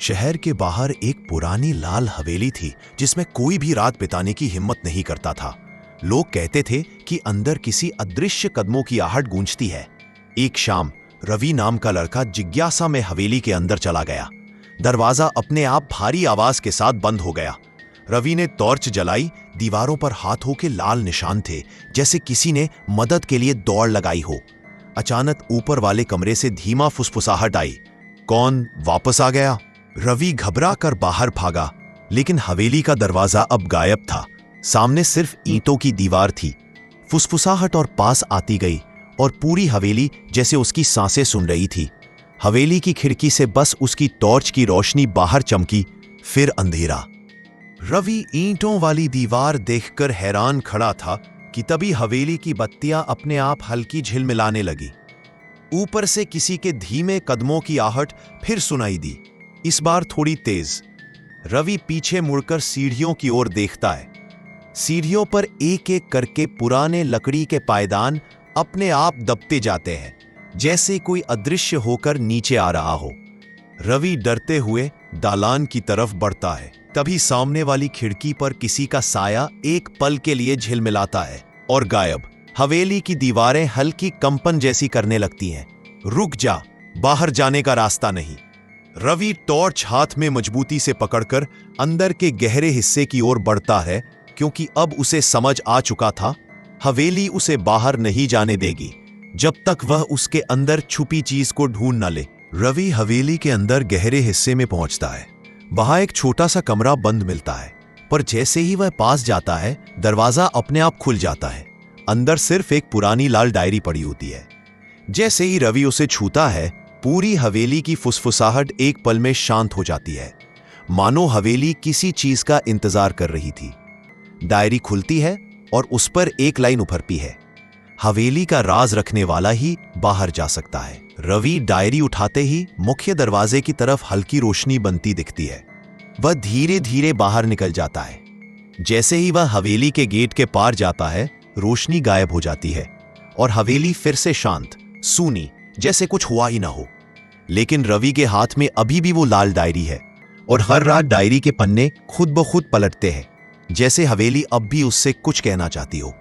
शहर के बाहर एक पुरानी लाल हवेली थी जिसमें कोई भी रात बिताने की हिम्मत नहीं करता था। लोग कहते थे कि अंदर किसी अदृश्य कदमों की आहट गूंजती है। एक शाम रवि नाम का लड़का जिज्ञासा में हवेली के अंदर चला गया। दरवाजा अपने आप भारी आवाज के साथ बंद हो गया। रवि ने टॉर्च जलाई। दीवारों पर हाथों के लाल निशान थे, जैसे किसी ने मदद के लिए दौड़ लगाई हो। अचानक ऊपर वाले कमरे से धीमा फुसफुसाहट आई। कौन वापस आ गया? रवि घबरा कर बाहर भागा, लेकिन हवेली का दरवाजा अब गायब था। सामने सिर्फ ईंटों की दीवार थी। फुसफुसाहट और पास आती गई और पूरी हवेली जैसे उसकी सांसें सुन रही थी। हवेली की खिड़की से बस उसकी टॉर्च की रोशनी बाहर चमकी, फिर अंधेरा। रवि ईंटों वाली दीवार देखकर हैरान खड़ा था कि तभी हवेली की बत्तियां अपने आप हल्की झिलमिलाने लगी। ऊपर से किसी के धीमे कदमों की आहट फिर सुनाई दी, इस बार थोड़ी तेज। रवि पीछे मुड़कर सीढ़ियों की ओर देखता है। सीढ़ियों पर एक एक करके पुराने लकड़ी के पायदान अपने आप दबते जाते हैं, जैसे कोई अदृश्य होकर नीचे आ रहा हो। रवि डरते हुए दालान की तरफ बढ़ता है। तभी सामने वाली खिड़की पर किसी का साया एक पल के लिए झिलमिलाता है और गायब। हवेली की दीवारें हल्की कंपन जैसी करने लगती हैं। रुक जा, बाहर जाने का रास्ता नहीं। रवि टॉर्च हाथ में मजबूती से पकड़कर अंदर के गहरे हिस्से की ओर बढ़ता है, क्योंकि अब उसे समझ आ चुका था हवेली उसे बाहर नहीं जाने देगी जब तक वह उसके अंदर छुपी चीज को ढूंढ न ले। रवि हवेली के अंदर गहरे हिस्से में पहुंचता है। वहां एक छोटा सा कमरा बंद मिलता है, पर जैसे ही वह पास जाता है दरवाजा अपने आप खुल जाता है। अंदर सिर्फ एक पुरानी लाल डायरी पड़ी होती है। जैसे ही रवि उसे छूता है, पूरी हवेली की फुसफुसाहट एक पल में शांत हो जाती है, मानो हवेली किसी चीज का इंतजार कर रही थी। डायरी खुलती है और उस पर एक लाइन उभरती है, हवेली का राज रखने वाला ही बाहर जा सकता है। रवि डायरी उठाते ही मुख्य दरवाजे की तरफ हल्की रोशनी बनती दिखती है। वह धीरे धीरे बाहर निकल जाता है। जैसे ही वह हवेली के गेट के पार जाता है, रोशनी गायब हो जाती है और हवेली फिर से शांत, सूनी, जैसे कुछ हुआ ही ना हो। लेकिन रवि के हाथ में अभी भी वो लाल डायरी है और हर रात डायरी के पन्ने खुद ब खुद पलटते हैं, जैसे हवेली अब भी उससे कुछ कहना चाहती हो।